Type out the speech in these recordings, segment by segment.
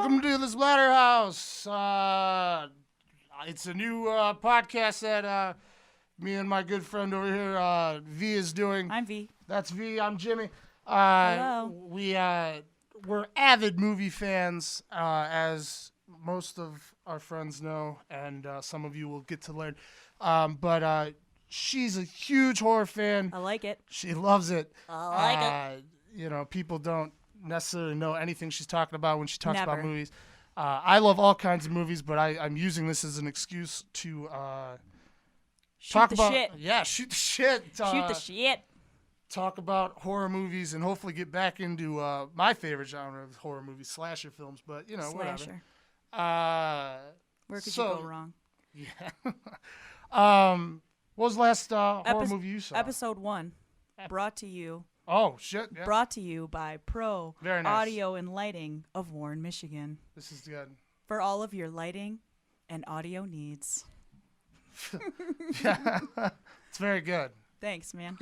Welcome to the SplatterHouse. It's a new podcast that me and my good friend over here, V, is doing. I'm V. That's V. I'm Jimmy. Hello. We're avid movie fans, as most of our friends know, and some of you will get to learn. But she's a huge horror fan. I like it. She loves it. I like it. You know, people don't necessarily know anything she's talking about when she talks Never. about movies. I love all kinds of movies, but I'm using this as an excuse to talk the about shit. Yeah, shoot the shit. Shoot the shit. Talk about horror movies and hopefully get back into my favorite genre of horror movies, slasher films. But you know, Slasher. whatever. Where could you go wrong? Yeah. What was the last horror movie you saw? Episode 1, brought to you. Oh shit! Yeah. Brought to you by Pro Very nice. Audio and Lighting of Warren, Michigan. This is good. For all of your lighting and audio needs. Yeah, it's very good. Thanks, man.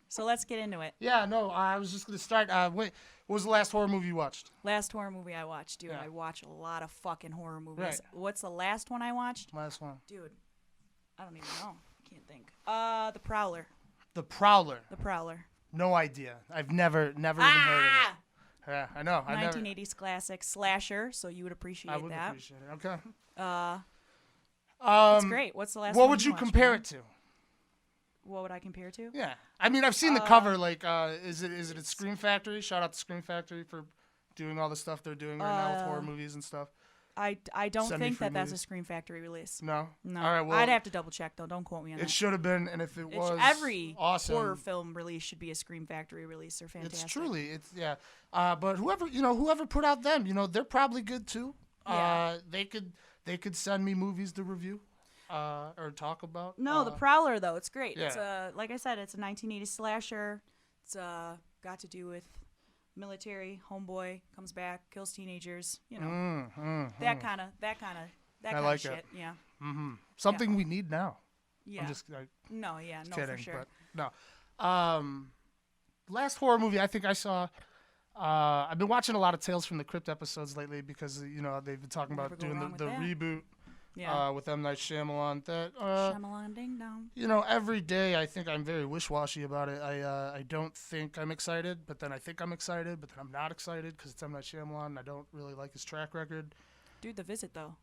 So let's get into it. Yeah, no, I was just gonna start. What was the last horror movie you watched? Last horror movie I watched, dude. Yeah. I watch a lot of fucking horror movies. Right. What's the last one I watched? Last one. Dude, I don't even know. Can't think. The Prowler. The Prowler. The Prowler. No idea. I've never even heard of it. Yeah, I know. 1980s classic slasher, so you would appreciate I would that. appreciate it. Okay. It's great. What's the last What one would you watched, compare man? it to? What would I compare to? Yeah, I mean, I've seen the cover. Like, is it at Scream Factory? Shout out to Scream Factory for doing all the stuff they're doing right now with horror movies and stuff. I don't think Semi-free that's a movies. Scream Factory release. No. No. All right. Well, I'd have to double check though. Don't quote me on it that. should have been, and if it was, Every awesome. horror film release should be a Scream Factory release. They're fantastic. It's truly, yeah. But whoever put out them, they're probably good too. Yeah. They could send me movies to review, or talk about. No, The Prowler though, it's great. Yeah. It's like I said, it's a 1980s slasher. It's got to do with military. Homeboy comes back, kills teenagers. That kind of like shit. it. Yeah. Something we need now. Yeah. I'm just no, kidding, for sure. but no. Last horror movie I think I saw. I've been watching a lot of Tales from the Crypt episodes lately because they've been talking Never about go doing wrong with the that. reboot. Yeah. With M. Night Shyamalan. That Shyamalan ding dong. every day I think I'm very wish-washy about it. I don't think I'm excited, but then I think I'm excited, but then I'm not excited because it's M. Night Shyamalan and I don't really like his track record. Dude, The Visit though.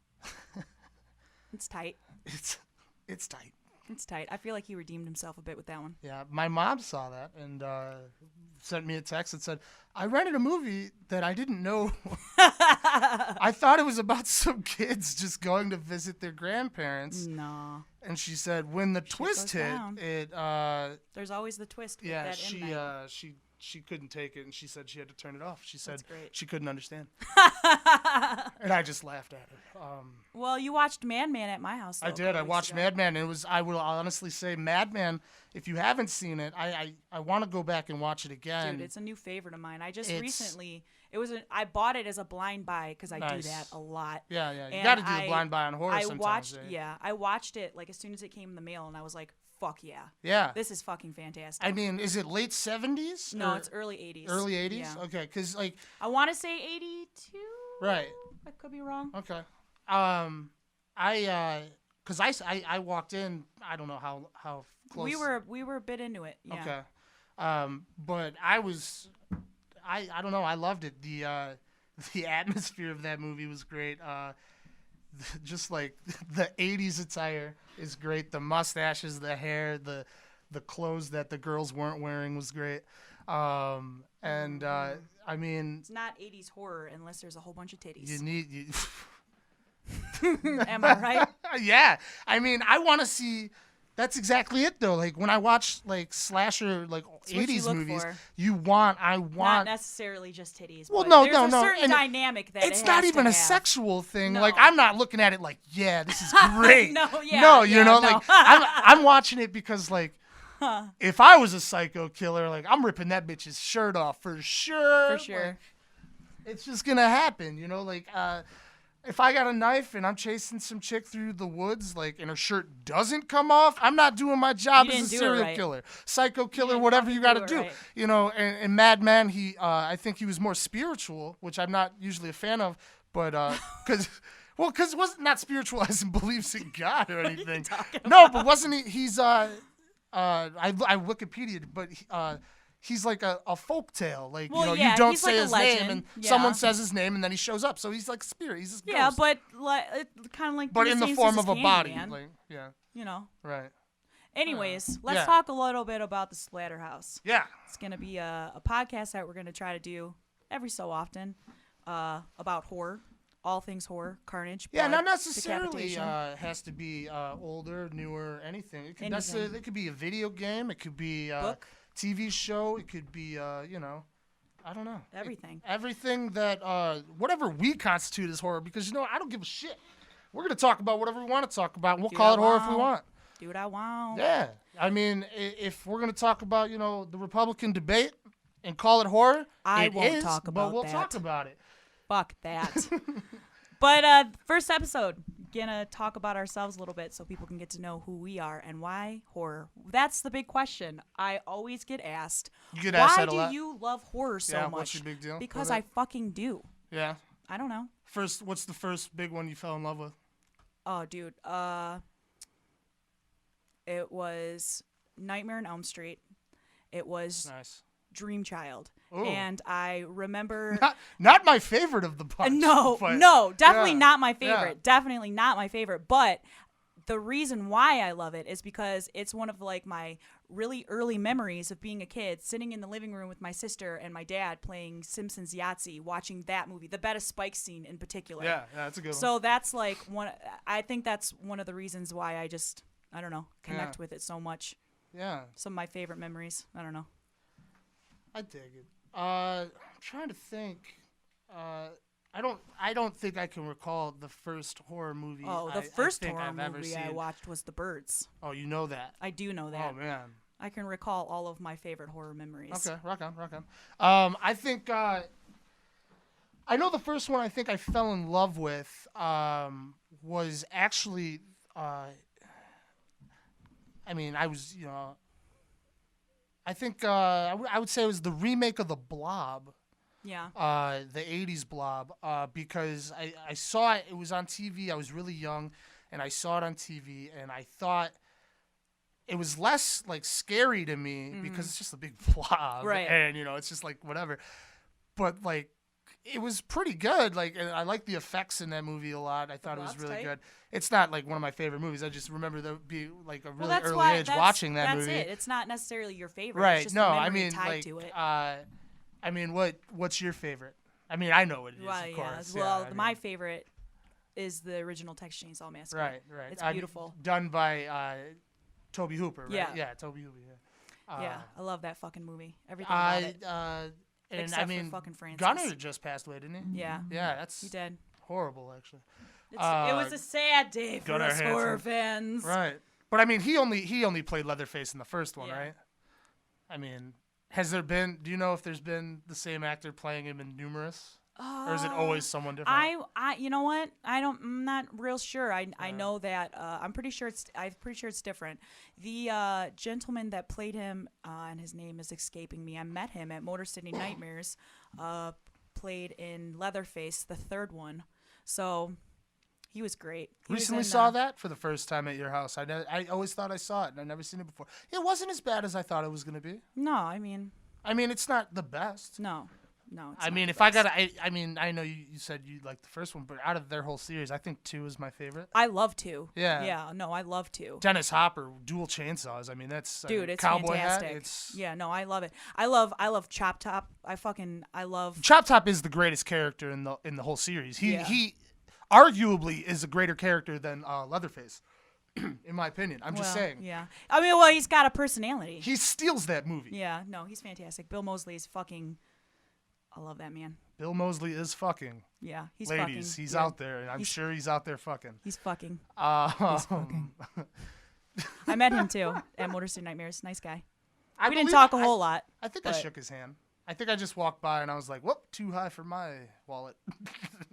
It's tight. It's tight. It's tight. I feel like he redeemed himself a bit with that one. Yeah, my mom saw that and sent me a text that said, I rented a movie that I didn't know. I thought it was about some kids just going to visit their grandparents. No. And she said, when the twist goes hit, down. it... There's always the twist with yeah, that inmate. she couldn't take it, and she said she had to turn it off. She said That's great. she couldn't understand. And I just laughed at her. Well, you watched Madman at my house. Though, I did. I watched Madman, and I will honestly say Madman, if you haven't seen it, I want to go back and watch it again. Dude, it's a new favorite of mine. I just recently, I bought it as a blind buy because I do that a lot. Yeah, yeah. You And got to do the blind buy on horror sometimes. I watched it like as soon as it came in the mail, and I was like, fuck yeah. Yeah. This is fucking fantastic. I mean, is it late 70s? No, it's early 80s. Early 80s? Yeah. Okay, because, like... I want to say 82? Right. I could be wrong. Okay. Because I walked in, I don't know how close... We were a bit into it, yeah. Okay. But I don't know, I loved it. The atmosphere of that movie was great. Just like the 80s attire is great. The mustaches, the hair, the clothes that the girls weren't wearing was great. I mean, it's not 80s horror unless there's a whole bunch of titties. Am I right? Yeah. I mean, I want to see. That's exactly it, though. Like when I watch like slasher, like 80s movies, I want not necessarily just titties. Well, but no, there's no, a no. certain And dynamic that it's it not has even to a have. sexual thing. No. Like I'm not looking at it like, yeah, this is great. No, yeah, no, no. like I'm watching it because like. If I was a psycho killer, like I'm ripping that bitch's shirt off for sure. For sure. Like, it's just gonna happen, like if I got a knife and I'm chasing some chick through the woods, like, and her shirt doesn't come off, I'm not doing my job as a serial killer, psycho killer, whatever you got to do. Right. And Madman, I think he was more spiritual, which I'm not usually a fan of, But because it wasn't not spiritualizing beliefs in God or anything. talking No, but wasn't he? He's I Wikipedia'd, but he's like a folk tale. Like Well, you don't he's say like a his name, legend. and Yeah. someone says his name, and then he shows up. So he's like a spirit. He's a Yeah, ghost. but kind of like. But in the form of a body. Man. Like, yeah. You know. Right. Anyways, let's yeah. talk a little bit about the SplatterHouse. Yeah. It's gonna be a podcast that we're gonna try to do every so often about horror, all things horror, carnage. Yeah, blood, not necessarily decapitation. has to be older, newer, anything. It could Anything. it could be a video game. It could be a Book. TV show. It could be I don't know. Everything. Everything that whatever we constitute as horror, because I don't give a shit. We're gonna talk about whatever we want to talk about. And we'll call it horror if we want. Do what I want. Yeah, I mean, if we're gonna talk about the Republican debate and call it horror, I it won't is, talk about but we'll that. talk about it. Fuck that. But first episode, gonna talk about ourselves a little bit so people can get to know who we are and why horror. That's the big question I always get asked. You get asked why that a lot? do you love horror so Yeah, much? what's your big deal Because with I it? fucking do. Yeah. I don't know. What's the first big one you fell in love with? Oh, dude. It was Nightmare on Elm Street. It was Nice. Dream Child. Ooh. And I remember... Not my favorite of the bunch. No, but definitely yeah, not my favorite. yeah. Definitely not my favorite. But the reason why I love it is because it's one of like my really early memories of being a kid, sitting in the living room with my sister and my dad playing Simpsons Yahtzee, watching that movie, the Bed of Spikes scene in particular. Yeah, that's a good one. So that's like I think that's one of the reasons why I just, I don't know, connect Yeah. with it so much. Yeah, Some of my favorite memories. I don't know. I dig it. I'm trying to think. I don't think I can recall the first horror movie. Oh, the I first think horror I've ever movie seen. I watched was The Birds. Oh, you know that. I do know that. Oh man. I can recall all of my favorite horror memories. Okay, rock on. I think I know the first one I think I fell in love with was actually I was I think I would say it was the remake of The Blob. Yeah. The 80s Blob, because I saw it. It was on TV. I was really young, and I saw it on TV, and I thought it was less like scary to me because it's just a big blob, Right. And it's just like whatever. But like, it was pretty good. Like, and I liked the effects in that movie a lot. I thought it was Blob's really tight. good. It's not like one of my favorite movies. I just remember that be like a really that's early why age watching that that's movie. it. It's not necessarily your favorite. Right? It's just No, the I memory mean tied like to it. what's your favorite? I mean, I know what it is, Well, of yeah. course. Well, yeah, I my mean, favorite is the original Texas Chainsaw Massacre. right. It's beautiful. Done by Toby Hooper, right? Yeah. Toby Hooper. Yeah. Yeah, I love that fucking movie. Everything about it. And Except I mean, for fucking Francis. Gunner just passed away, didn't he? Yeah. Yeah, that's He did. horrible, actually. It was a sad day for Gunnar us horror Hansen. fans. Right. But I mean, he only played Leatherface in the first one, Yeah. right? I mean, do you know if there's been the same actor playing him in numerous? Or is it always someone different? I you know what? I'm not real sure. I know that I'm pretty sure it's different. The gentleman that played him and his name is escaping me. I met him at Motor City Nightmares. Played in Leatherface, the third one. So he was great. He Recently was in, saw that for the first time at your house. I always thought I saw it, and I'd never seen it before. It wasn't as bad as I thought it was going to be. No, I mean, it's not the best. no. It's I not mean, the if I best. gotta, I know you said you liked the first one, but out of their whole series, I think 2 is my favorite. I love to. Yeah. Yeah. No, I love to. Dennis Hopper, dual chainsaws. I mean, that's Dude, it's cowboy fantastic. hat. It's Yeah, no, I love it. I love Chop Top. I love. Chop Top is the greatest character in the whole series. Yeah. He arguably is a greater character than Leatherface, in my opinion. I'm just saying. Yeah. I mean, well, he's got a personality. He steals that movie. Yeah, no, he's fantastic. Bill Moseley is fucking. I love that man. Bill Moseley is fucking. Yeah, he's Ladies, fucking. he's yeah, out there, and I'm sure he's out there fucking. He's fucking. Fucking. I met him too at Motor City Nightmares. Nice guy. I We didn't believe- talk a whole lot. I think I but- shook his hand. I think I just walked by and I was like, "Whoop, too high for my wallet."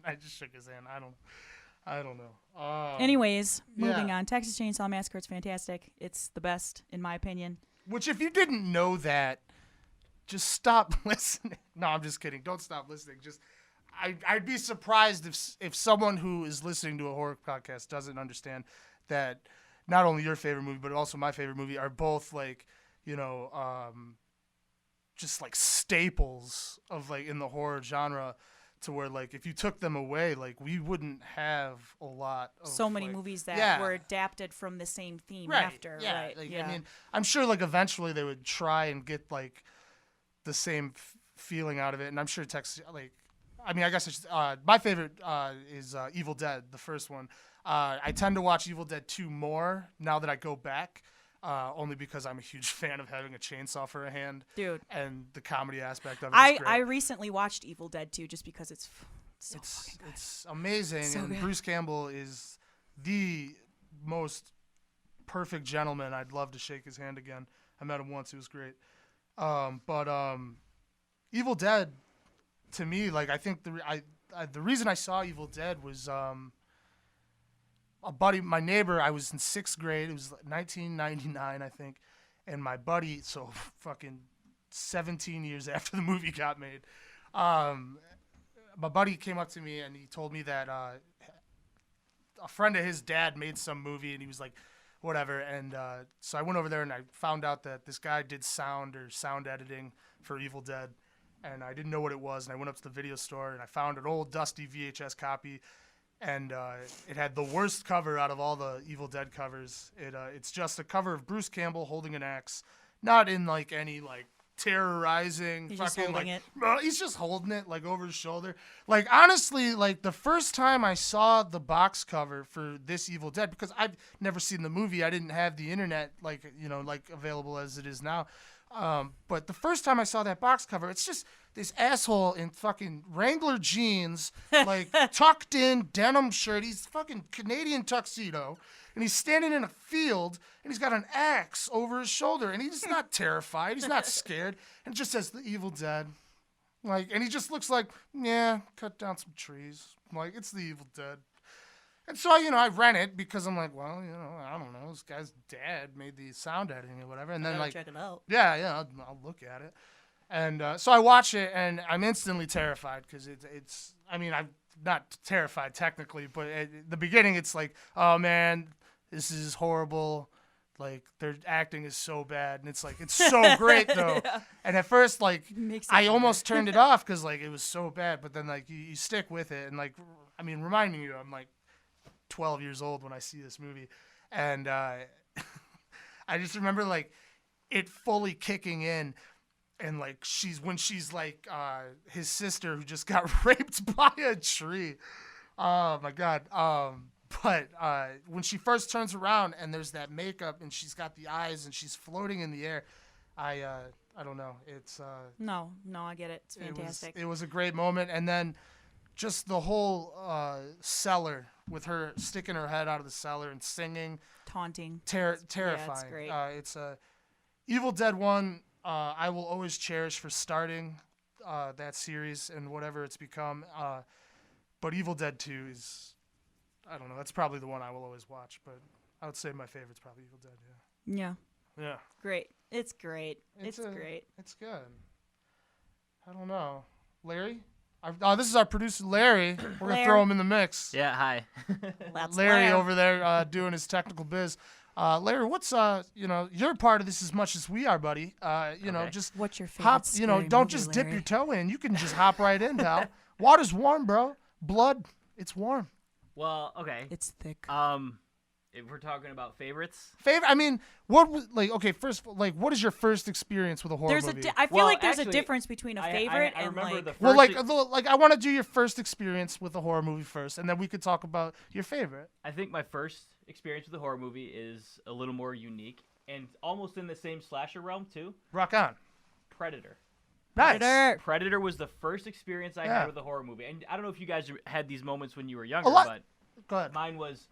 I just shook his hand. I don't know. Anyways, moving yeah. on. Texas Chainsaw Massacre. It's fantastic. It's the best in my opinion. Which, if you didn't know that, just stop listening. No, I'm just kidding. Don't stop listening. Just, I'd be surprised if someone who is listening to a horror podcast doesn't understand that not only your favorite movie but also my favorite movie are both like, just like staples of like in the horror genre, to where like if you took them away, like we wouldn't have a lot of so many like, movies that were adapted from the same theme after. Yeah. Right. Like, yeah. I mean, I'm sure like eventually they would try and get like the same feeling out of it, and I'm sure I guess I should, my favorite is Evil Dead, the first one. I tend to watch Evil Dead 2 more now that I go back, only because I'm a huge fan of having a chainsaw for a hand. Dude. And the comedy aspect of it is great. I recently watched Evil Dead 2 just because it's so fucking good. It's amazing, So and good. Bruce Campbell is the most perfect gentleman. I'd love to shake his hand again. I met him once. It was great. But Evil Dead, to me, like I think the reason I saw Evil Dead was a buddy, my neighbor. I was in 6th grade. It was 1999, I think, and my buddy. So fucking 17 years after the movie got made, my buddy came up to me and he told me that a friend of his dad made some movie, and he was like, whatever. And so I went over there and I found out that this guy did sound editing for Evil Dead, and I didn't know what it was. And I went up to the video store and I found an old dusty VHS copy, and it had the worst cover out of all the Evil Dead covers. It's just a cover of Bruce Campbell holding an axe, not in like any like terrorizing He's fucking just holding like it. he's just holding it like over his shoulder. Like honestly, like the first time I saw the box cover for this Evil Dead, because I've never seen the movie, I didn't have the internet like like available as it is now. But the first time I saw that box cover, it's just this asshole in fucking Wrangler jeans, like tucked in denim shirt. He's fucking Canadian tuxedo, and he's standing in a field, and he's got an axe over his shoulder, and he's not terrified. He's not scared, and it just says The Evil Dead. Like, and he just looks like, yeah, cut down some trees. Like, it's The Evil Dead. And so, I rent it because I'm like, well, I don't know. This guy's dad made the sound editing or whatever. And then, like, check it out. yeah, I'll look at it. And so I watch it, and I'm instantly terrified because it's. I mean, I'm not terrified technically, but at the beginning, it's like, oh man, this is horrible. Like their acting is so bad, and it's like it's so great though. Yeah. And at first, like Makes it I better. almost turned it off because like it was so bad. But then like you stick with it, and like I mean, reminding you, I'm like 12 years old when I see this movie, and I just remember like it fully kicking in. And like she's like his sister who just got raped by a tree. Oh my god. But when she first turns around and there's that makeup and she's got the eyes and she's floating in the air, I don't know. It's No, I get it. It's fantastic. It was a great moment, and then just the whole cellar with her sticking her head out of the cellar and singing, Taunting. terrifying. Yeah, it's great. It's Evil Dead 1. I will always cherish for starting that series and whatever it's become. But Evil Dead 2 is, I don't know, that's probably the one I will always watch. But I would say my favorite's probably Evil Dead, Yeah. yeah. Great. It's great. It's great. It's good. I don't know. Larry? This is our producer, Larry. We're going to throw him in the mix. Yeah, hi. That's Larry Blair. over there doing his technical biz. Larry, what's you're part of this as much as we are, buddy. Okay. Just What's your favorite hop. scary Don't movie, just dip Larry? your toe in. You can just hop right in, pal. Water's warm, bro. Blood, it's warm. Well, okay. It's thick. If we're talking about favorites, Favorite? I mean, what was like? Okay, first, like, what is your first experience with a horror There's movie? I feel Well, like there's a actually, difference between a I favorite I and remember like. the first well, like I want to do your first experience with a horror movie first, and then we could talk about your favorite. I think my first experience with a horror movie is a little more unique and almost in the same slasher realm too. Rock on. Predator. Nice. Predator. Predator was the first experience I Yeah. had with a horror movie, and I don't know if you guys had these moments when you were younger, lot. but Go ahead. mine was.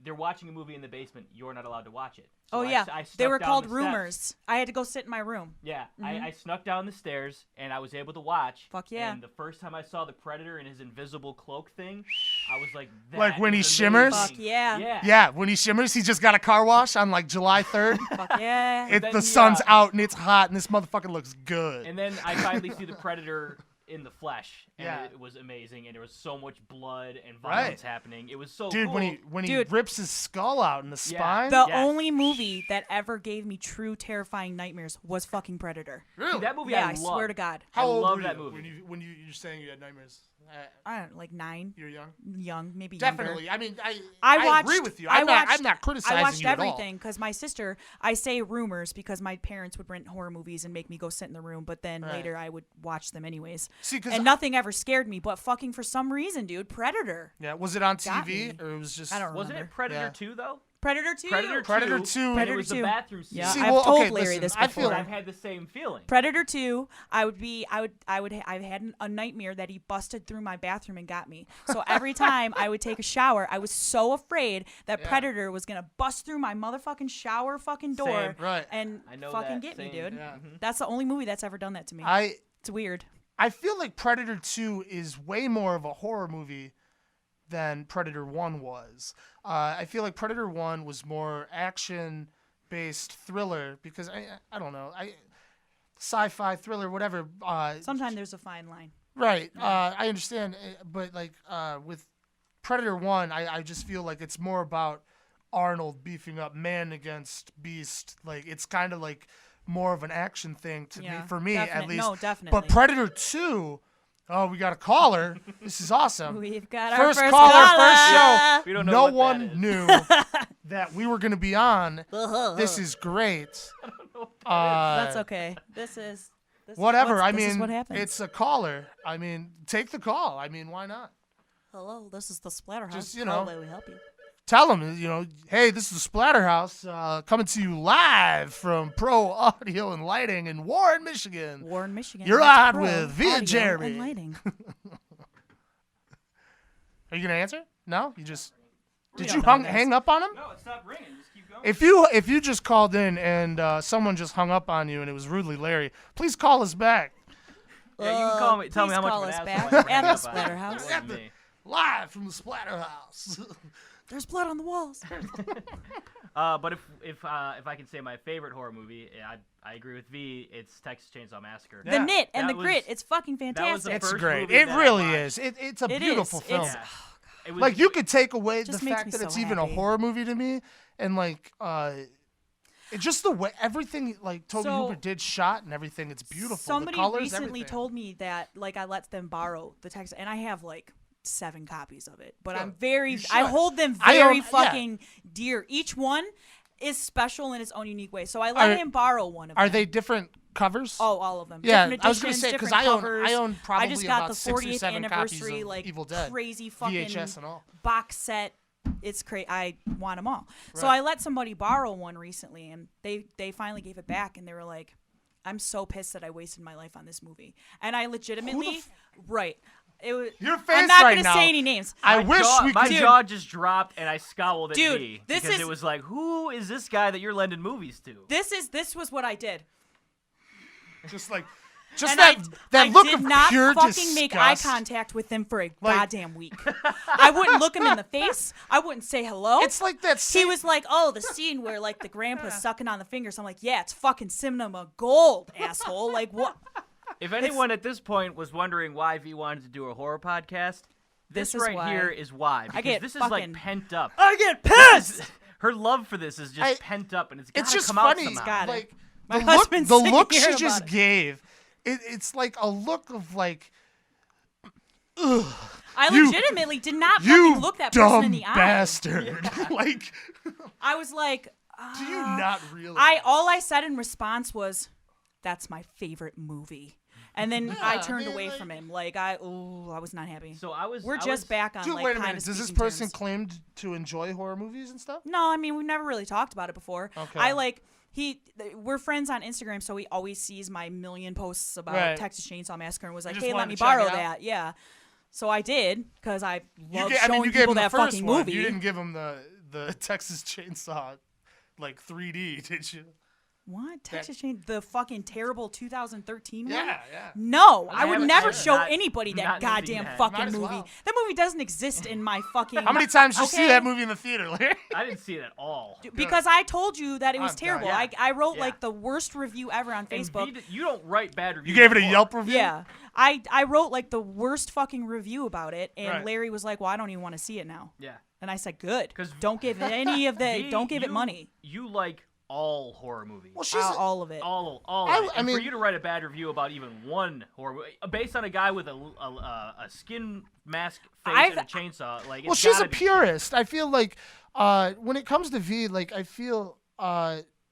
They're watching a movie in the basement. You're not allowed to watch it. Oh So yeah, I they snuck were down called the steps. rumors. I had to go sit in my room. Yeah, I snuck down the stairs and I was able to watch. Fuck yeah. And the first time I saw the Predator in his invisible cloak thing, I was like, that Like when he is shimmers? amazing. Fuck yeah. Yeah. Yeah, when he shimmers, he just got a car wash on like July 3rd. Fuck yeah. Then The he, sun's out and it's hot and this motherfucker looks good. And then I finally see the Predator in the flesh, and Yeah. it was amazing, and there was so much blood and Right. violence happening. It was so Dude, cool. when he Dude. rips his skull out in the spine. The Yes. only movie that ever gave me true terrifying nightmares was fucking Predator. Really? See, that movie Yeah, I I love. swear to God. How old love were that you movie. when you're saying you had nightmares? I don't know, like 9, You're young. young, maybe Definitely. younger. I mean, I I watched. agree with you. I I'm watched, not criticizing I watched you at all. everything because my sister. I say rumors because my parents would rent horror movies and make me go sit in the room, but then Right. later I would watch them anyways. See, 'cause and nothing ever scared me, but fucking for some reason, dude, Predator. Yeah, was it on Got TV me. or it was just? I don't remember. Wasn't it Predator Yeah. 2 though? Predator 2. Predator 2. Predator 2. And Predator it was 2. the bathroom scene. Yeah, See, I've well, told okay, Larry listen, this I before. feel I've had the same feeling. Predator 2, I've had a nightmare that he busted through my bathroom and got me. So every time I would take a shower, I was so afraid that Yeah. Predator was gonna bust through my motherfucking shower fucking door Same. Right. and I know fucking that. get me, Same. dude. Yeah. That's the only movie that's ever done that to me. I It's weird. feel like Predator 2 is way more of a horror movie than Predator 1 was. I feel like Predator 1 was more action-based thriller because I don't know, sci-fi thriller, whatever. Sometimes there's a fine line. Right. I understand, but like with Predator 1, I just feel like it's more about Arnold beefing up man against beast. Like it's kind of like more of an action thing to me, for me at least. No, definitely. But Predator 2, oh, we got a caller. This is awesome. We've got our First first caller, caller. first show. We don't know No what that one is. knew that we were going to be on. This is great. That's okay. This is Whatever. I This is mean, what happens. it's a caller. I mean, take the call. I mean, why not? Hello, this is the Splatterhouse. Just, you How know. may we help you? Tell them, hey, this is the SplatterHouse coming to you live from Pro Audio and Lighting in Warren, Michigan. Warren, Michigan. You're That's on Pro with Via Audio Jeremy. and Lighting. Are you gonna answer? No, you just did don't you know, guys. hang up on him? No, it stopped ringing. Just keep going. If you just called in and someone just hung up on you and it was rudely Larry, please call us back Yeah, you can call me. Tell me please how much call of an us asshole back I am at right the now, but Splatterhouse. it wasn't me. live from the SplatterHouse. There's blood on the walls. But if I can say my favorite horror movie, I agree with V. It's Texas Chainsaw Massacre. Yeah. The knit and That the grit. was- It's fucking was the fantastic. It's first great. movie It that I really watched. is. It's a It beautiful is. film. It's- Yeah. It was, Like you could take away the Just makes fact me that it's so even a happy. horror movie to me, and like it just the way everything like Toby So- Hooper did shot and everything. It's beautiful. Somebody the colors, recently everything. told me that like I let them borrow the text, and I have like 7 copies of it. But Good. I'm very, You should. I hold them I very own- yeah. fucking dear. Each one is special in its own unique way. So I let him borrow one of them. Are they different covers? Oh, all of them. Yeah, Different I was gonna editions, say because different I own covers. probably I just got about the 6 or 40th 7 copies anniversary, of like Evil Dead, crazy fucking VHS and all. box set. It's crazy. I want them all. So Right. I let somebody borrow one recently, and they finally gave it back, and they were like, "I'm so pissed that I wasted my life on this movie." And I legitimately, right. It was, Your face I'm not right gonna now. say any names. I My wish jaw, we my could. jaw just dropped and I scowled at Dude, V this because is- it was like, who is this guy that you're lending movies to? This was what I did. Just like, And that I look did of not pure fucking disgust. make eye contact with them for a Like- goddamn week. I wouldn't look him in the face. I wouldn't say hello. It's like that. He was like, "Oh, the scene where like the grandpa's sucking on the fingers." I'm like, "Yeah, it's fucking cinema gold, asshole." Like what? If anyone at this point was wondering why V wanted to do a horror podcast, This this is right why. here is why. Because get this is like fucking- pent up. I get pissed. Her love for this is just I- pent up, and it's gotta It's just come funny. out somehow. Got it. Like My the look, husband's the sick of look she hearing just about it. gave. It's like a look of like, I You- legitimately did not you fucking look that person dumb in the eye. bastard. Like, I was like, do you not realize? all I said in response was, "That's my favorite movie." And then I Yeah, turned I mean, away like- from him. Like I was not happy. So I was. We're I just was- back on Dude, like wait a kind minute. of Does this speaking person terms. claim to enjoy horror movies and stuff? No, I mean we've never really talked about it before. Okay. I like we're friends on Instagram, so he always sees my million posts about Right. Texas Chainsaw Massacre and was like, just "Hey, wanted let me to check borrow it out? that." Yeah. So I did because I love I showing mean, you gave people him the that first fucking one. movie. You didn't give him the Texas Chainsaw like 3D, did you? What? Texas Chain? The fucking terrible 2013 one? Yeah. No, I I would haven't- never I have show not- anybody not that seen goddamn that. fucking Might as movie. well. That movie doesn't exist in my fucking. How many times did you see Okay. that movie in the theater, Larry? I didn't see it at all. Because I told you that it was I'm done. terrible. Yeah. I wrote Yeah. like the worst review ever on And Facebook. you don't write bad reviews. You gave it a anymore. Yelp review? Yeah. I wrote like the worst fucking review about it, and Right. Larry was like, "Well, I don't even want to see it now." Yeah. And I said, "Good, 'Cause don't give it any of the, V, don't give it you- money, You like all horror movies. Well, she's all of it." all I- of it. I And mean- for you to write a bad review about even one horror movie, based on a guy with a skin mask face and a chainsaw, like, well, it's she's gotta a be- purist. I feel like when it comes to V, like I feel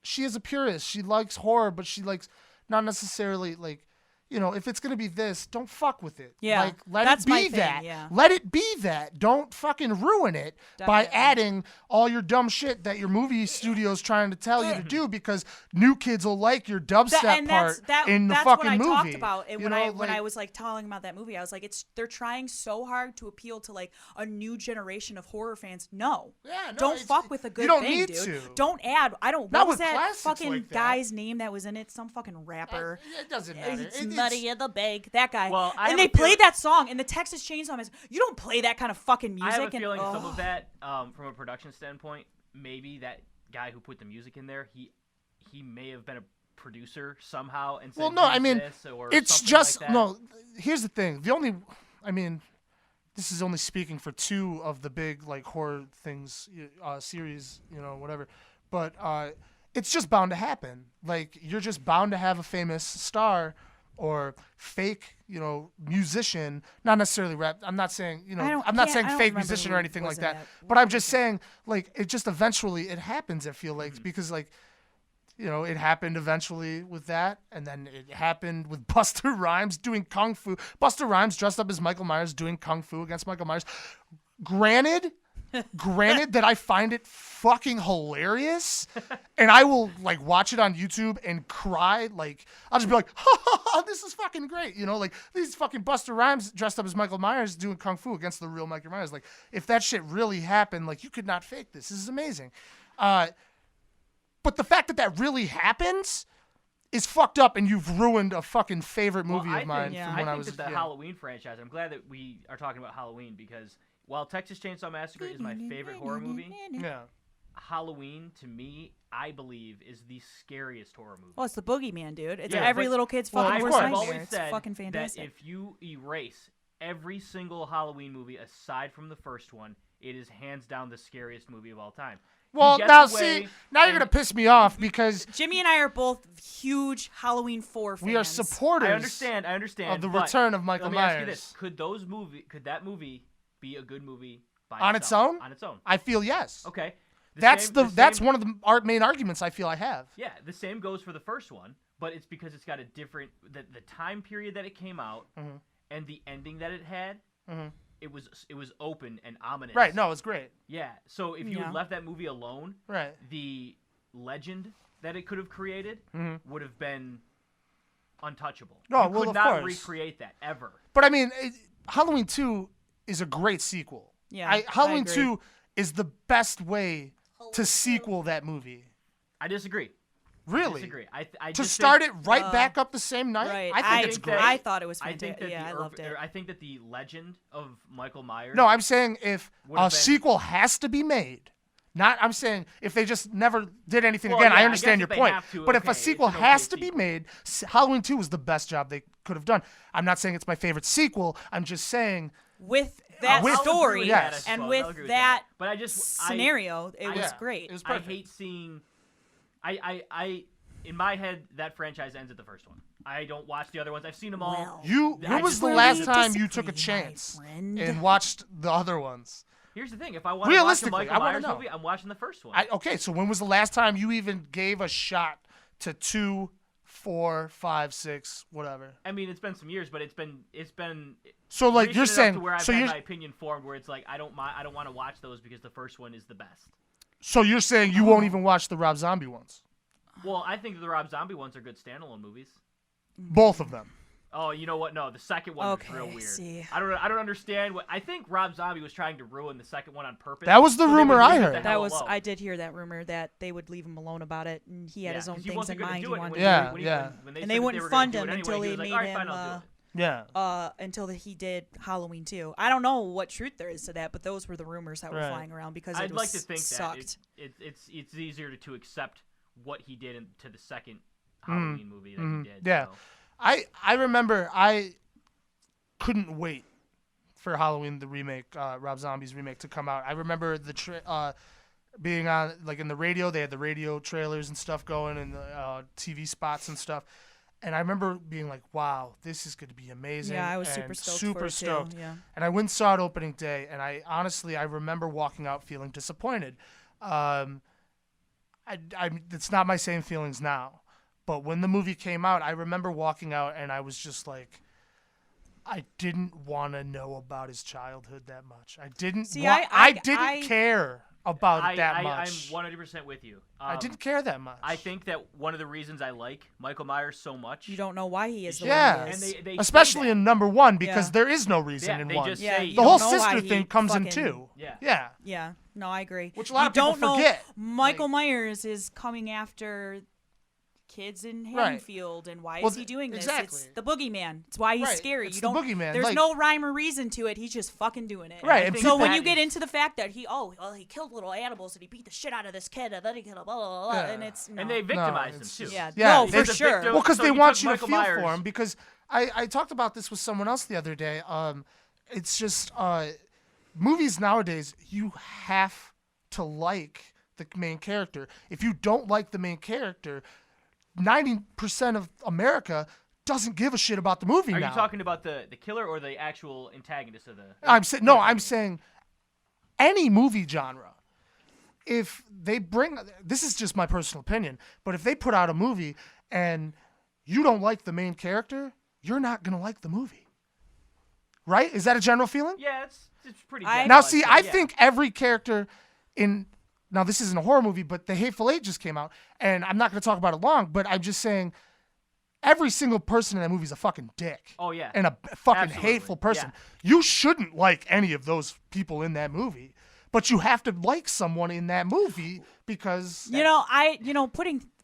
she is a purist. She likes horror, but she likes not necessarily like. You know, if it's gonna be this, don't fuck with it. Yeah, like let that's it be my thing, that. yeah. Let it be that. Don't fucking ruin it by Definitely. adding all your dumb shit that your movie studio's trying to tell you to do because new kids will like your dubstep part in the that's fucking what I movie. talked about. And You when know, I was like talking about that movie, I was like, they're trying so hard to appeal to like a new generation of horror fans. No, Yeah, no, don't it's- fuck with a good you don't thing, need dude. to. Don't add. I don't. Not What was with that classics fucking like that. guy's name that was in it? Some fucking rapper. It doesn't matter. It's Nutty in the Bag. That guy. Well, I have and they a feeling- played that song, and the Texas Chainsaw Massacre. You don't play that kind of fucking music. I have a feeling and, some oh. of that, from a production standpoint, maybe that guy who put the music in there, he may have been a producer somehow and said, Well, no, I "Use mean, this," or it's something just like that. no. Here's the thing. This is only speaking for two of the big like horror things, series, whatever. But it's just bound to happen. Like you're just bound to have a famous star or fake, musician. Not necessarily rap. I'm not saying, I'm not saying I don't fake remember musician who or anything like was in that. that. But I'm just saying, like, it just eventually it happens. I feel Mm-hmm. like because like. It happened eventually with that, and then it happened with Busta Rhymes doing kung fu. Busta Rhymes dressed up as Michael Myers doing kung fu against Michael Myers. Granted that I find it fucking hilarious, and I will like watch it on YouTube and cry. Like I'll just be like, ha, ha, ha, this is fucking great. Like these fucking Busta Rhymes dressed up as Michael Myers doing kung fu against the real Michael Myers. Like if that shit really happened, like you could not fake this. This is amazing. But the fact that really happens is fucked up, and you've ruined a fucking favorite movie of mine from when I was a think that the kid. Halloween franchise, I'm glad that we are talking about Halloween because while Texas Chainsaw Massacre is my favorite horror movie, Yeah. Halloween, to me, I believe, is the scariest horror movie. Well, it's the boogeyman, dude. It's Yeah, every but- little kid's Well, fucking of worst course. I've nightmare. always It's said fucking that fantastic. if you erase every single Halloween movie aside from the first one, it is hands down the scariest movie of all time. He Well, gets now away see, now you're and- gonna piss me off because Jimmy and I are both huge Halloween 4 fans. we are supporters. I understand. of the but return of Michael let me ask you Myers. this: Could that movie be a good movie by On itself? its own? On its own. I feel yes. Okay. That's that's same- one of the main arguments I feel I have. Yeah, the same goes for the first one, but it's because it's got a different the time period that it came out Mm-hmm. and the ending that it had. It was open and ominous. Right? No, it's great. Yeah. So if you Yeah. had left that movie alone, Right. the legend that it could have created would have been untouchable. No, you well, could of not course. recreate that ever. But I mean, Halloween 2 is a great sequel. Yeah, I Halloween agree. 2 is the best way to sequel that movie. I disagree. Really? Disagree. I To just start think, it right back up the same night? Right. I think it's think great. that- I thought it was I think fantastic. that Yeah, I the loved it. I think that the legend of Michael Myers. No, I'm saying if Would a have been- sequel has to be made, I'm saying if they just never did anything Well, again, yeah, I I understand guess your if they point. have to, But if okay, a it's sequel an okay has to be sequel. made, Halloween 2 was the best job they could have done. I'm not saying it's my favorite sequel. I'm just saying With that With- story yes. and I'll with agree that but I just scenario, it was Yeah, great. it was I perfect. hate seeing. I in my head that franchise ends at the first one. I don't watch the other ones. I've seen them all. Well, When I was just the really last disagree, time you took a my chance friend. and watched the other ones? Here's the thing: if I want to watch a Realistically, Michael I wanna Myers know. movie, I'm watching the first one. Okay, so when was the last time you even gave a shot to 2, 4, 5, 6, whatever? I mean, it's been some years, but it's been. So like recent you're enough saying, to where I've so had you're my opinion formed, where it's like I don't want to watch those because the first one is the best. so you're saying you won't even watch the Rob Zombie ones, Well, I think the Rob Zombie ones are good standalone movies. both of them. Oh, you know what? No, the second one was real weird. See. I don't understand what. I think Rob Zombie was trying to ruin the second one on purpose. That was the so they rumor would I leave it heard. the That hell was alone. I did hear that rumor that they would leave him alone about it, and he had his own 'cause he things wasn't in gonna mind. do He it, wanted when to Yeah, they- when he- yeah. when they And said they that wouldn't were gonna fund do it him anyway, until he they was like, made "All right, fine, him, I'll do it." Yeah. until he did Halloween 2. I don't know what truth there is to that, but those were the rumors that were Right. flying around because I'd it like to think sucked. that it's easier to accept what he did to the second Halloween movie that he did. Yeah. So. I remember I couldn't wait for Halloween the remake, Rob Zombie's remake to come out. I remember the being on like in the radio. They had the radio trailers and stuff going, and the TV spots and stuff. And I remember being like, "Wow, this is going to be amazing!" Yeah, I was and super stoked super for it stoked. too. Yeah. And I went and saw it opening day, and I remember walking out feeling disappointed. It's not my same feelings now, but when the movie came out, I remember walking out, and I was just like, I didn't want to know about his childhood that much. I didn't. See, I didn't care about it that I'm much. 100% with you. I didn't care that much. I think that one of the reasons I like Michael Myers so much. You don't know why he is the Yeah. way he And is. they Especially say that. in number one, because Yeah. there is no reason Yeah, in they one. just Yeah, say you The whole don't know why sister he thing comes in fucking- two. Yeah. Yeah. Yeah, no, I agree. Which a lot you of people don't know forget. Michael Myers is coming after kids in Right. Haddonfield, and why Well, is he doing this? exactly. It's the boogeyman. It's why he's Right, scary. it's you the don't. boogeyman, There's like- no rhyme or reason to it. He's just fucking doing it. Right, I and think So when that you get is- into the fact that he killed little animals and he beat the shit out of this kid and then he killed a blah blah blah, Yeah. and it's no. And they victimized it's him too. just- yeah, Yeah, no, they- for He's a sure. victim. Well, because So they you want took you to Michael feel Myers. for him. Because I talked about this with someone else the other day. It's just movies nowadays, you have to like the main character. If you don't like the main character, 90% of America doesn't give a shit about the movie Are now. you talking about the killer or the actual antagonist of the? I'm saying any movie genre. If they bring, this is just my personal opinion, but if they put out a movie and you don't like the main character, you're not gonna like the movie. Right? Is that a general feeling? Yeah, it's pretty. I- general, Now, I'd see, say, I yeah. think every character now this isn't a horror movie, but The Hateful Eight just came out, and I'm not going to talk about it long, but I'm just saying every single person in that movie is a fucking dick. Oh yeah. And a fucking Absolutely, hateful person. yeah. You shouldn't like any of those people in that movie, but you have to like someone in that movie because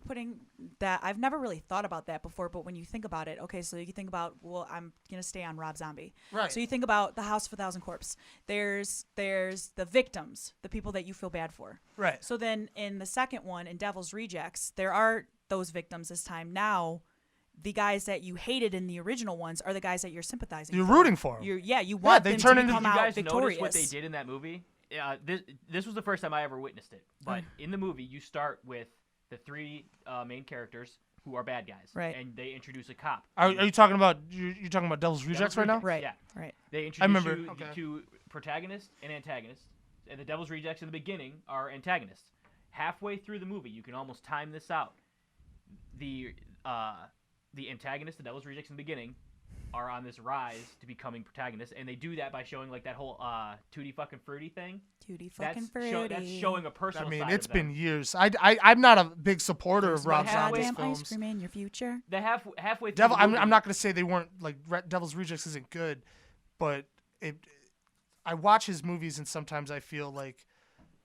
Putting that, I've never really thought about that before, but when you think about it, okay, so you think about, well, I'm gonna stay on Rob Zombie. Right. So you think about the House of a Thousand Corpses. There's the victims, the people that you feel bad for. Right. So then in the second one, in Devil's Rejects, there are those victims this time. Now, the guys that you hated in the original ones are the guys that you're sympathizing. You're for. rooting for 'em. You want they them turn to into- come Did you out guys victorious. notice what they did in that movie? This was the first time I ever witnessed it. But in the movie, you start with the three main characters who are bad guys, Right. and they introduce a cop. Are you talking about you're talking about Devil's Rejects right now? Right. Yeah. Right. They introduce remember, you okay. to protagonist and antagonist, and the Devil's Rejects in the beginning are antagonists. Halfway through the movie, you can almost time this out. The antagonist, the Devil's Rejects in the beginning, are on this rise to becoming protagonists, and they do that by showing like that whole Tutti fucking fruity thing. Tutti fucking That's, fruity. that's showing a personal I mean, side it's of them. been years. I'm not a big supporter of Rob halfway- Zombie's Goddamn ice films. cream in your future. The halfway through Devil, the movie, I'm not going to say they weren't like Devil's Rejects isn't good, but I watch his movies and sometimes I feel like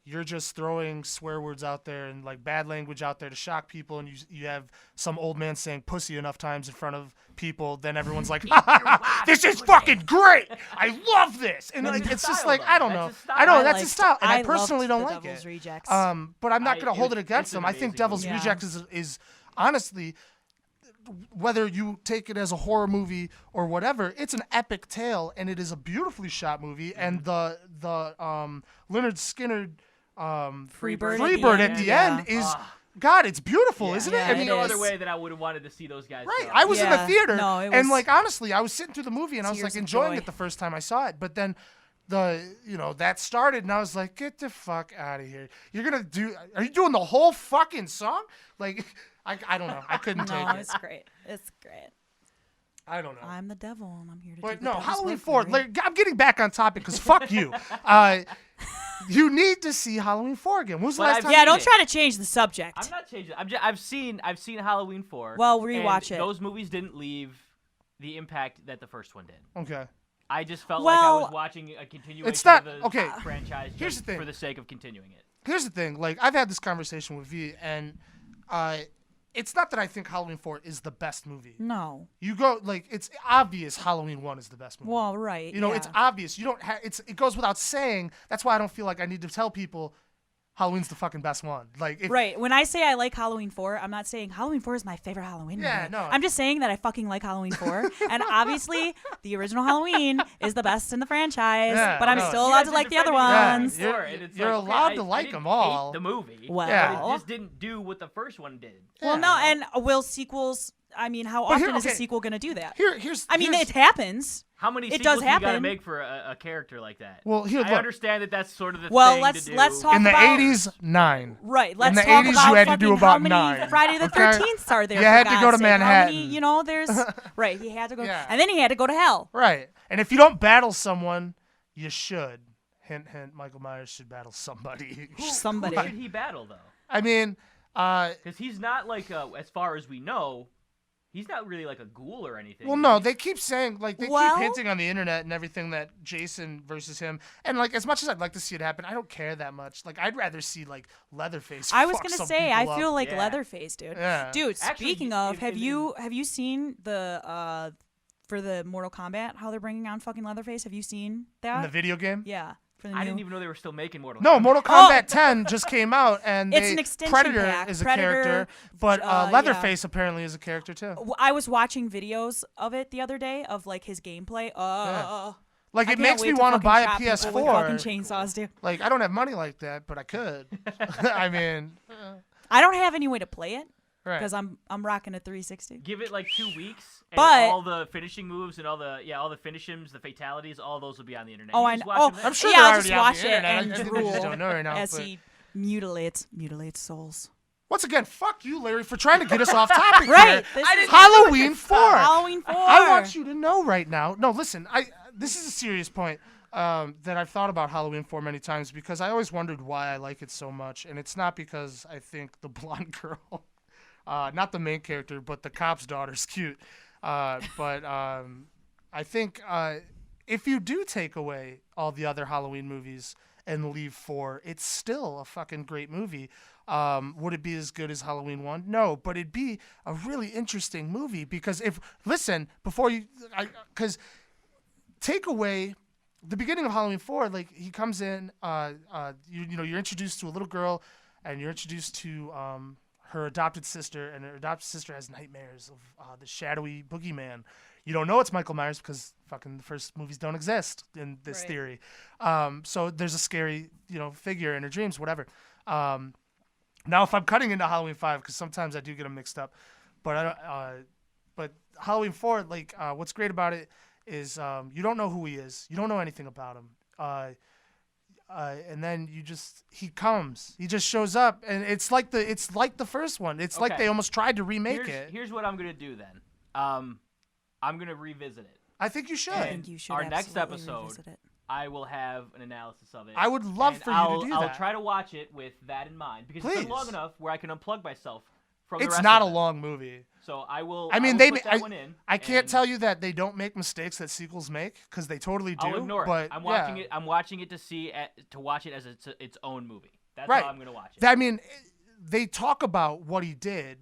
you're just throwing swear words out there and like bad language out there to shock people, and you have some old man saying pussy enough times in front of people, then everyone's like, ha, ha, ha, this is fucking great. I love this. And That's like his it's just style, like though. I don't That's know. his style. I know I that's his style, and I loved personally don't the like Devil's it. Rejects. But I'm not going to hold it against it's him. an I think amazing Devil's movie. Rejects is honestly, whether you take it as a horror movie or whatever, it's an epic tale, and it is a beautifully shot movie. And the Leonard Skinner Freebird at the yeah. end is God, it's beautiful, Yeah. isn't Yeah, it? I There's mean, no is. other way that I would have wanted to see those guys. right. go. I was in the Yeah. theater, No, it and was- like honestly, I was sitting through the movie, and I was Tears like of enjoying joy. it the first time I saw it. But then that started, and I was like, get the fuck out of here! Are you doing the whole fucking song? Like, I don't know. I couldn't No, take it. it's great. It's great. I don't know. I'm the devil, and I'm here to But do no, the devil's Halloween work 4. for you. Like, I'm getting back on topic because fuck you. You need to see Halloween 4 again. When was the But last I've time? Yeah, seen don't it. try to change the subject. I'm not changing. I've seen Halloween 4. Well, rewatch and it. Those movies didn't leave the impact that the first one did. Okay. I just felt like I was Well, watching a continuation It's not of the okay. franchise Here's just the thing. for the sake of continuing it. Here's the thing. Like, I've had this conversation with V, and it's not that I think Halloween 4 is the best movie. No. You go like it's obvious Halloween 1 is the best movie. Well, right. You know, yeah. it's obvious. You don't have it goes without saying. That's why I don't feel like I need to tell people Halloween's the fucking best one. Like if, Right. When I say I like Halloween 4, I'm not saying Halloween 4 is my favorite Halloween movie. Yeah, no. I'm just saying that I fucking like Halloween 4. And obviously, the original Halloween is the best in the franchise. Yeah, but I'm no. still You allowed guys to are like the other defending Yeah, ones. you're- Sure, and it's you're like, allowed okay, to I like didn't 'em all. hate the movie. Well. Yeah. It just didn't do what the first one did. Well, Yeah. no, and will sequels, I mean, how But often here- is a okay. sequel going to do that? here's I mean, here's- it happens. How many It sequels does do you gotta happen. make for a character like that? Well, here, I look. understand that that's sort of the Well, thing let's- to do. let's talk in the about- 80s 9. Right. Let's the talk 80s, about you had to fucking do how about many 9. Friday the Okay? 13th are there. You for had to God's go to sake. How Manhattan. many, you know, there's right. He had to go, Yeah. and then he had to go to hell. Right. And if you don't battle someone, you should. Hint, hint. Michael Myers should battle somebody. Somebody. Who should he battle though? I mean, Because he's not like, as far as we know, he's not really like a ghoul or anything. well, is no, he? they keep saying, like, they Well- keep hinting on the internet and everything that Jason versus him. And, like, as much as I'd like to see it happen, I don't care that much. Like, I'd rather see, like, Leatherface. I was fuck gonna some say, I people feel up. like Yeah. Leatherface, dude. Yeah. Dude, Actually, speaking of, in- have in- you seen the for the Mortal Kombat how they're bringing on fucking Leatherface? Have you seen that? In the video game? Yeah, for the I new. didn't even know they were still making Mortal No, Kombat. Mortal Kombat 10 just came out, and It's they- an extension Predator pack. is a Predator, character, but yeah. Leatherface apparently is a character too. I was watching videos of it the other day of like his gameplay. Like, I it can't makes wait me to want to fucking buy a chop people with PS4. fucking chainsaws, dude. Like, I don't have money like that, but I could. I mean, I don't have any way to play it right. because I'm rocking a 360. Give it like 2 weeks, and But- all the finishing moves and all the finishes, the fatalities, all those will be on the internet. Oh, You I just know. watch Oh, them I'm there. sure yeah, they're I'll already just on watch the it internet. and I think we just drool don't know right now. as but- he mutilates souls. Once again, fuck you, Larry, for trying to get us off topic Right. here. This is Halloween 4. Halloween 4. I want you to know right now. No, listen. This is a serious point that I've thought about Halloween 4 many times because I always wondered why I like it so much, and it's not because I think the blonde girl, not the main character, but the cop's daughter's cute. But I think if you do take away all the other Halloween movies and leave 4, it's still a fucking great movie. Would it be as good as Halloween 1? No, but it'd be a really interesting movie because because take away the beginning of Halloween 4, like he comes in, you're introduced to a little girl, and you're introduced to her adopted sister, and her adopted sister has nightmares of the shadowy boogeyman. You don't know it's Michael Myers because fucking the first movies don't exist in this Right. theory. So there's a scary, figure in her dreams, whatever. Now, if I'm cutting into Halloween 5, because sometimes I do get them mixed up, but Halloween 4, like, what's great about it is you don't know who he is. You don't know anything about him. And then he comes. He just shows up, and it's like the first one. It's like Okay. they almost tried to remake it. Here's what I'm gonna do then. I'm gonna revisit it. I think you should. I think you should Our next absolutely episode, revisit it. I will have an analysis of it. I would love and for you to do I'll that. try to watch it with that in mind because it's Please. been long enough where I can unplug myself from the It's rest not a of it. long movie. So I will. I mean, will they put ma- that one in. I can't and tell you that they don't make mistakes that sequels make because they totally do. I'll ignore but it. I'm watching yeah. it. I'm watching it to watch it as its own movie. That's Right. how I'm gonna watch it. I mean, they talk about what he did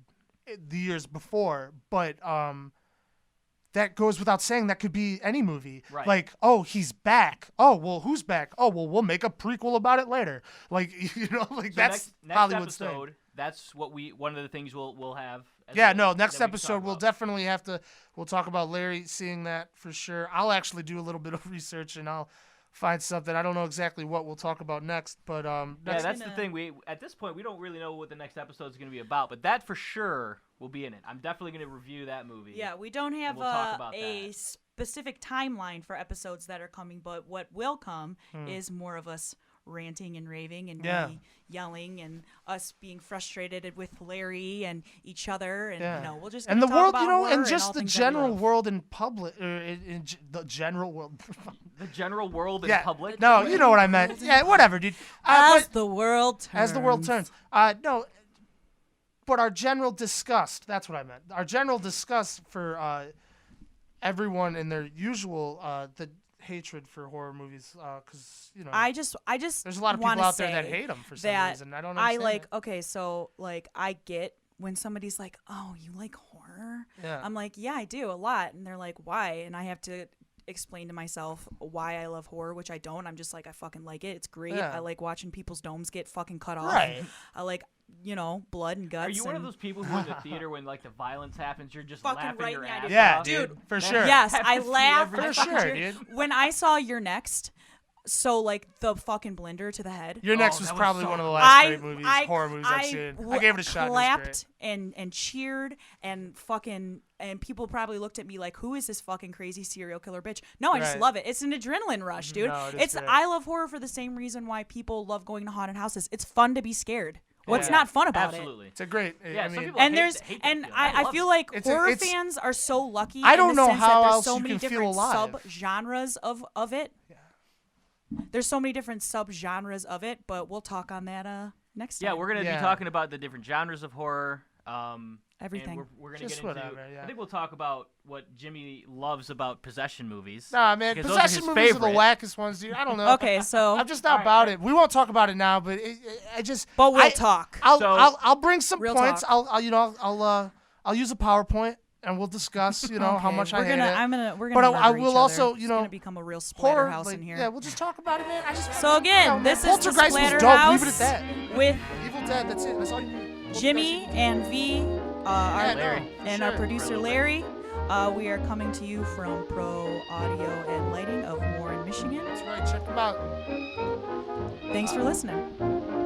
the years before, but that goes without saying. That could be any movie. Right. Like, oh, he's back. Oh, well, who's back? Oh, well, we'll make a prequel about it later. Like, like So that's next Hollywood's episode. thing. That's what one of the things we'll have. as Yeah, a- no, that next we can episode talk we'll about. definitely we'll talk about Larry seeing that for sure. I'll actually do a little bit of research and I'll find something. I don't know exactly what we'll talk about next, but Yeah, next, that's the thing. We at this point we don't really know what the next episode is going to be about, but that for sure will be in it. I'm definitely going to review that movie. Yeah, we don't have we'll talk about a that. specific timeline for episodes that are coming, but what will come is more of us ranting and raving and Yeah. me yelling and us being frustrated with Larry and each other and Yeah. we'll just and the talk world, about horror and all just the things that we general love. world in public, or the general world. The general world in Yeah. public. No, you know what I meant. Yeah, whatever, dude. As But the world turns. as the world turns. No, but our general disgust. That's what I meant. Our general disgust for everyone in their usual the hatred for horror movies, because I just there's a lot of people wanna out there that say hate them for some that reason. I don't I understand like it. okay, so like I get when somebody's like, "Oh, you like horror?" Yeah. I'm like, "Yeah, I do a lot." And they're like, "Why?" And I have to explain to myself why I love horror, which I don't. I'm just like, I fucking like it. It's great. Yeah. I like watching people's domes get fucking cut off. Right. I like, blood and guts. Are you one of and- those people who in the theater when like the violence happens, you're just Fucking laughing right your now, ass dude. Yeah, off? dude, for That- sure. Yes, I happens to me laugh. every I For fucking sure, cheer. dude. When I saw You're Next, so like the fucking blender to the head. Your Next Oh, was that was probably so one of the cool. last great movies, horror movies I've seen. I gave it a shot. It was Clapped great. and cheered and fucking and people probably looked at me like, who is this fucking crazy serial killer bitch? No, I just Right. love it. It's an adrenaline rush, dude. No, it is It's great. I love horror for the same reason why people love going to haunted houses. It's fun to be scared. What's Yeah. not fun about it? Absolutely. It's a great. Yeah, I some mean, people And hate there's hate that and feeling. I love feel it. like It's horror it's- fans are so lucky. I in don't the know sense how that there's else so you many can feel different alive. sub-genres of it. There's so many different sub-genres of it, but we'll talk on that next time. Yeah, we're gonna Yeah. be talking about the different genres of horror. Everything. And we're gonna Just get into. whatever, yeah. I think we'll talk about what Jimmy loves about possession movies. Nah, man, because those are possession his movies are favorite. the wackest ones, dude. I don't know. Okay, so I'm just not about it. We won't talk about it now, but I just. but we'll I- talk. I'll bring some Real points. talk. I'll use a PowerPoint and we'll discuss. How Okay, much we're I hate gonna, it. We're But gonna. I murder will each also, other. It's gonna become a real Horror, SplatterHouse like, in here. yeah, we'll just talk about it, man. I just. So again, man, this is the Poltergeist was dope. Leave it at SplatterHouse that. with Evil Dead. That's it. That's all you need. Jimmy and V, Yeah, our, no, Larry. for and our sure. producer Larry. We are coming to you from Pro Audio and Lighting of Warren, Michigan. That's right. Check them out. Thanks for listening.